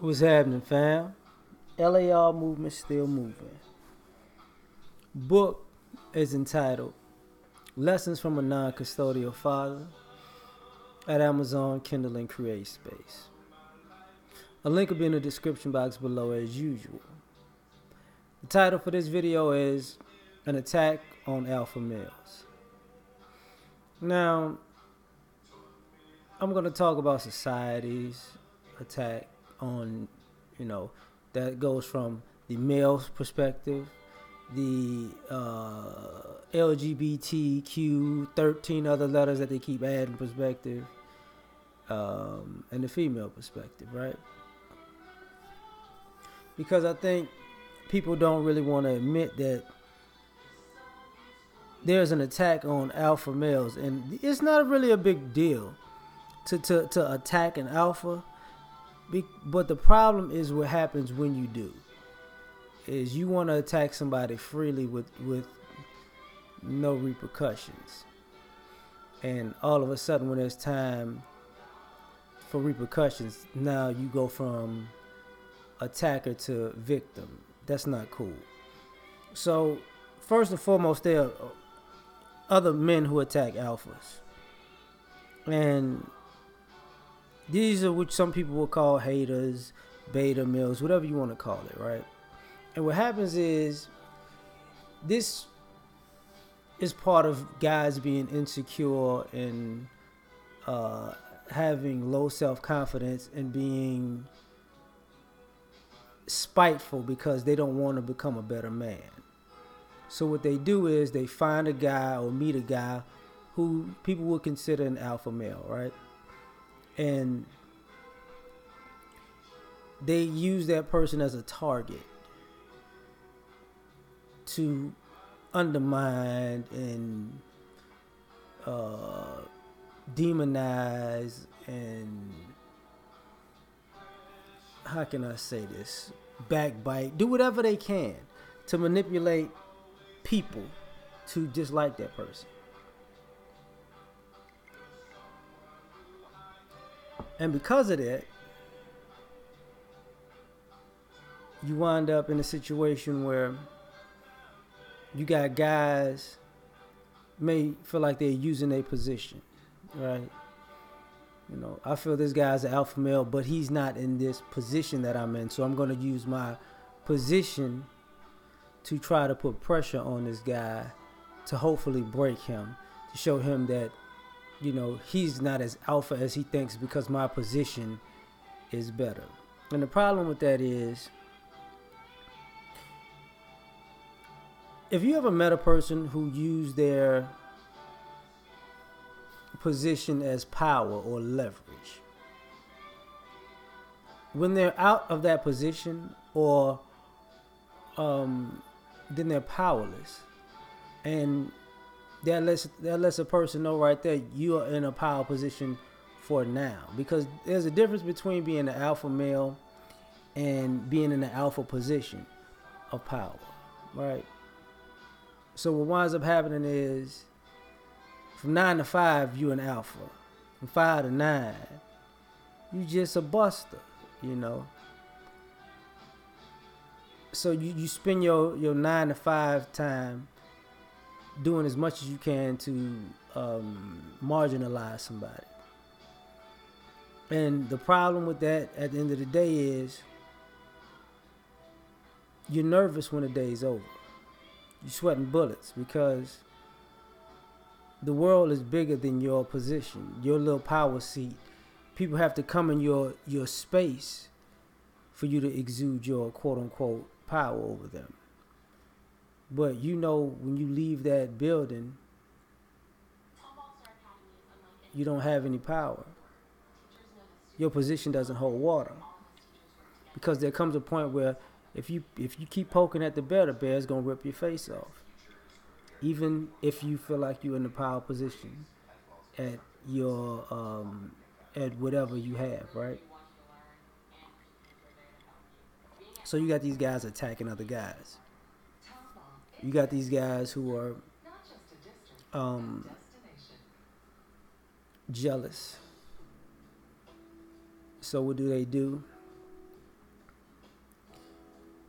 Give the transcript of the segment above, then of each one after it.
What's happening, fam? LAR movement still moving. Book is entitled Lessons from a Non-Custodial Father at Amazon Kindle and Create Space. A link will be in the description box below as usual. The title for this video is An Attack on Alpha Males. Now, I'm going to talk about society's attack on, that goes from the male's perspective, the LGBTQ, 13 other letters that they keep adding perspective, and the female perspective, right? Because I think people don't really want to admit that there's an attack on alpha males, and it's not really a big deal to attack an alpha. But the problem is what happens when you do. Is you want to attack somebody freely with no repercussions. And all of a sudden when there's time for repercussions, now you go from attacker to victim. That's not cool. So first and foremost, there are other men who attack alphas. And these are what some people will call haters, beta males, whatever you want to call it, right? And what happens is this is part of guys being insecure and having low self-confidence and being spiteful because they don't want to become a better man. So what they do is they find a guy or meet a guy who people would consider an alpha male, right? And they use that person as a target to undermine and demonize and, how can I say this, backbite, do whatever they can to manipulate people to dislike that person. And because of that, you wind up in a situation where you got guys may feel like they're using their position, right? I feel this guy's an alpha male, but he's not in this position that I'm in, so I'm going to use my position to try to put pressure on this guy to hopefully break him, to show him that he's not as alpha as he thinks because my position is better. And the problem with that is, if you ever met a person who used their position as power or leverage, when they're out of that position or then they're powerless, and that lets a person know right there you are in a power position for now. Because there's a difference between being an alpha male and being in an alpha position of power, right? So what winds up happening is, from 9 to 5, you an alpha. From 5 to 9, you just a buster, So you spend your 9 to 5 time doing as much as you can to marginalize somebody. And the problem with that at the end of the day is you're nervous when the day's over. You're sweating bullets because the world is bigger than your position, your little power seat. People have to come in your space for you to exude your quote-unquote power over them. But when you leave that building, you don't have any power. Your position doesn't hold water. Because there comes a point where if you keep poking at the bear, the bear's going to rip your face off. Even if you feel like you're in the power position at your at whatever you have, right? So you got these guys attacking other guys. You got these guys who are jealous. So what do?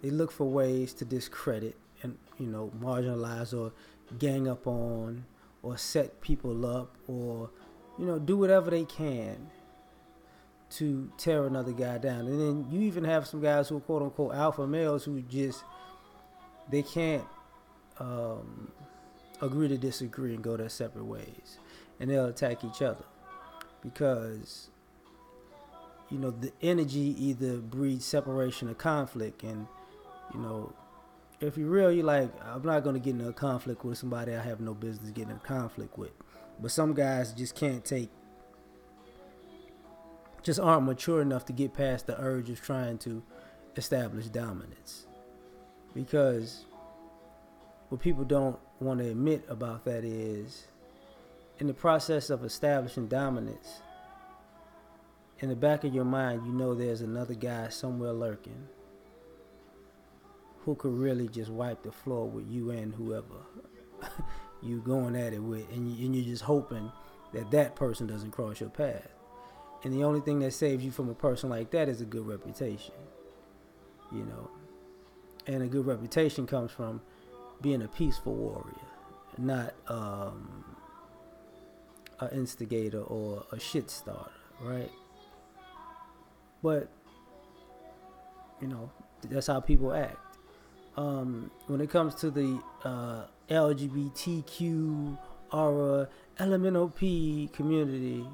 They look for ways to discredit and marginalize or gang up on or set people up or do whatever they can to tear another guy down. And then you even have some guys who are quote unquote alpha males who just they can't agree to disagree and go their separate ways, and they'll attack each other because the energy either breeds separation or conflict. And if you're real, you're like, I'm not going to get into a conflict with somebody I have no business getting in a conflict with. But some guys just aren't mature enough to get past the urge of trying to establish dominance. Because what people don't want to admit about that is, in the process of establishing dominance, in the back of your mind, there's another guy somewhere lurking who could really just wipe the floor with you and whoever you going at it with, and you're just hoping that person doesn't cross your path. And the only thing that saves you from a person like that is a good reputation, and a good reputation comes from being a peaceful warrior, not an instigator or a shit starter, right? But that's how people act. When it comes to the LGBTQ or LMNOP community,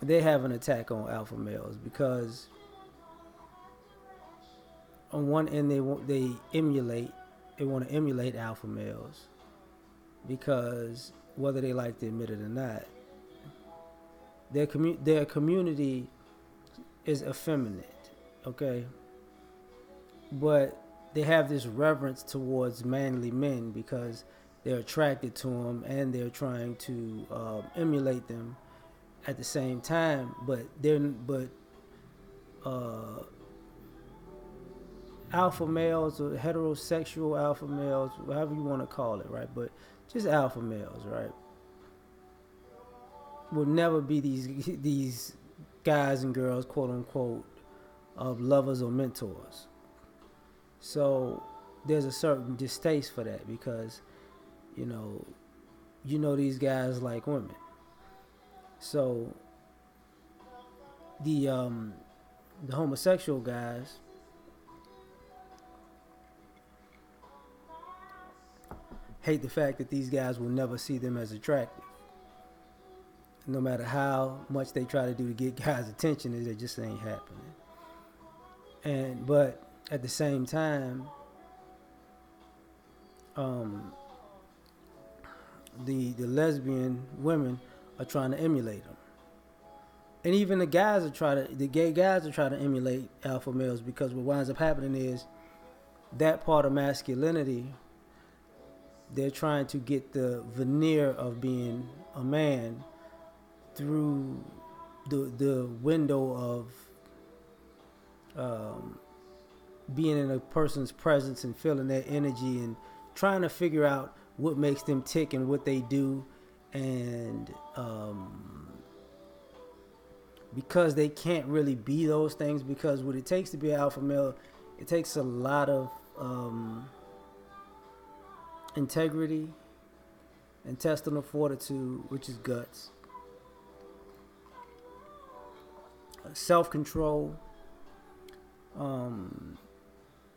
they have an attack on alpha males because on one end they want to emulate alpha males because whether they like to admit it or not, their community is effeminate, okay? But they have this reverence towards manly men because they're attracted to them and they're trying to emulate them at the same time. But alpha males or heterosexual alpha males, whatever you want to call it, right? But just alpha males, right, will never be these guys and girls, quote unquote, of lovers or mentors. So there's a certain distaste for that because these guys like women. So the homosexual guys hate the fact that these guys will never see them as attractive. No matter how much they try to do to get guys' attention, it just ain't happening. But at the same time, the lesbian women are trying to emulate them, and even the gay guys are trying to emulate alpha males because what winds up happening is that part of masculinity. They're trying to get the veneer of being a man through the window of being in a person's presence and feeling their energy and trying to figure out what makes them tick and what they do. And because they can't really be those things, because what it takes to be an alpha male, it takes a lot of integrity, intestinal fortitude, which is guts, self-control,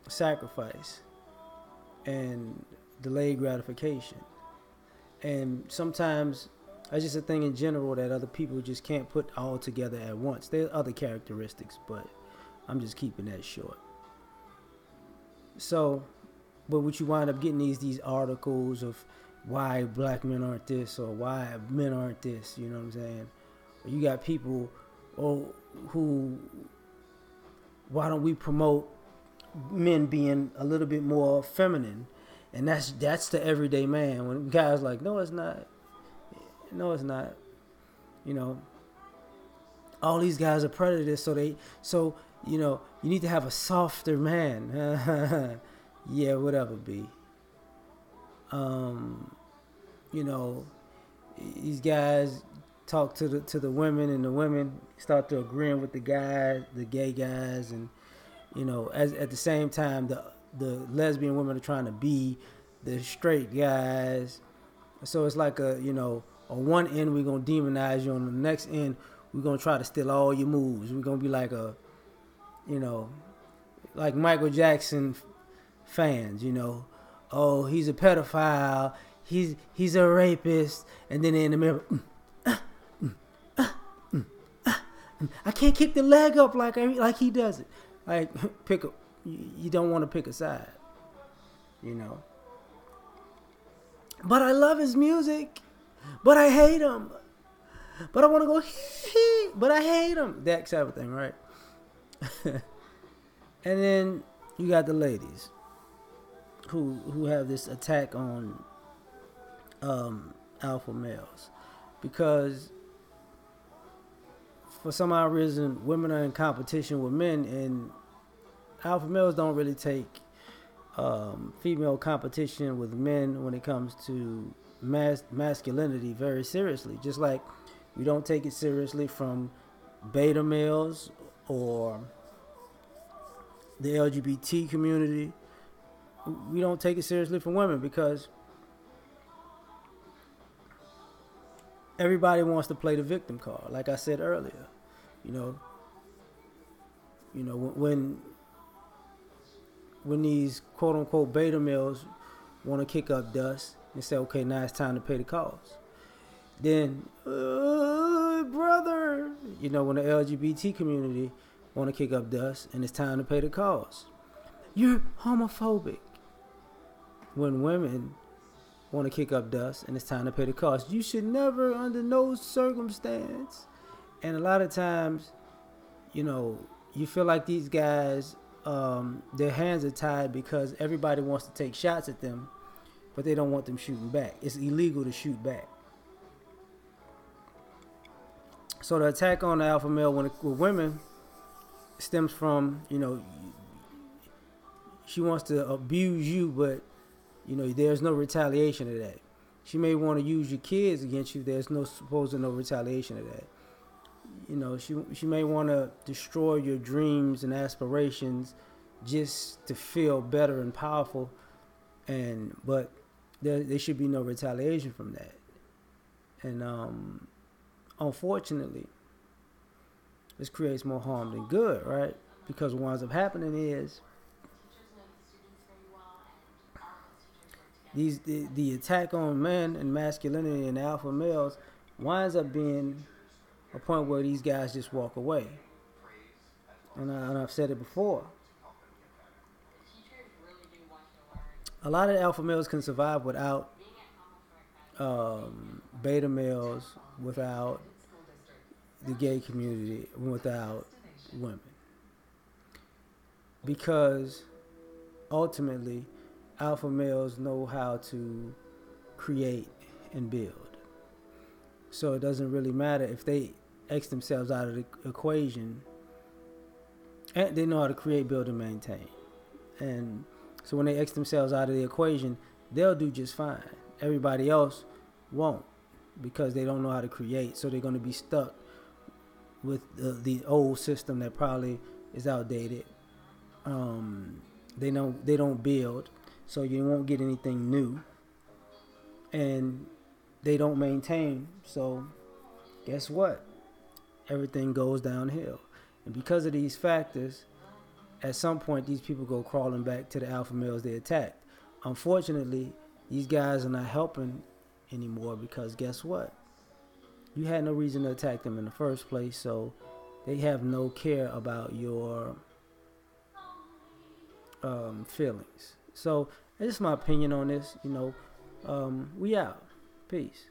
sacrifice, and delayed gratification. And sometimes that's just a thing in general that other people just can't put all together at once. There are other characteristics, but I'm just keeping that short. So, but what you wind up getting these articles of why black men aren't this or why men aren't this, you know what I'm saying? You got people who, why don't we promote men being a little bit more feminine? And that's the everyday man. When guys like, no, it's not. No, it's not. All these guys are predators, so you need to have a softer man. Yeah, whatever, B. These guys talk to the women, and the women start to agreeing with the guys, the gay guys, and You know, as at the same time the lesbian women are trying to be the straight guys. So it's like a, you know, on one end we're gonna demonize you, on the next end we're gonna try to steal all your moves. We're gonna be like a, you know, like Michael Jackson fans, you know. Oh, he's a pedophile, he's a rapist, and then in the middle, I can't kick the leg up like he does it. Like, pick a, you don't want to pick a side, you know. But I love his music, but I hate him. But I want to go hee, but I hate him. That type of thing, right? And then you got the ladies who have this attack on alpha males, because for some odd reason women are in competition with men, and alpha males don't really take female competition with men when it comes to masculinity very seriously. Just like we don't take it seriously from beta males or the LGBT community. We don't take it seriously from women because everybody wants to play the victim card. Like I said earlier, you know, when these quote unquote beta males want to kick up dust and say, okay, now it's time to pay the cost. Then, brother, you know, when the LGBT community want to kick up dust and it's time to pay the cost, you're homophobic. When women want to kick up dust and it's time to pay the cost, you should never, under no circumstance. And a lot of times, you know, you feel like these guys, their hands are tied because everybody wants to take shots at them, but they don't want them shooting back. It's illegal to shoot back. So the attack on the alpha male with women stems from, you know, she wants to abuse you, but, you know, there's no retaliation to that. She may want to use your kids against you. There's no retaliation to that. You know, she may want to destroy your dreams and aspirations just to feel better and powerful, but there should be no retaliation from that. And unfortunately, this creates more harm than good, right? Because what winds up happening is the attack on men and masculinity and alpha males winds up being a point where these guys just walk away. And I've said it before. A lot of alpha males can survive without beta males, without the gay community, without women. Because ultimately, alpha males know how to create and build. So it doesn't really matter if they X themselves out of the equation. And they know how to create, build, and maintain. And so when they X themselves out of the equation, they'll do just fine. Everybody else won't, because they don't know how to create. So they're going to be stuck with the old system that probably is outdated. They don't build, so you won't get anything new. And they don't maintain, so guess what? Everything goes downhill. And because of these factors, at some point these people go crawling back to the alpha males they attacked. Unfortunately, these guys are not helping anymore, because guess what? You had no reason to attack them in the first place, so they have no care about your feelings. So that's just my opinion on this. You know, we out. Peace.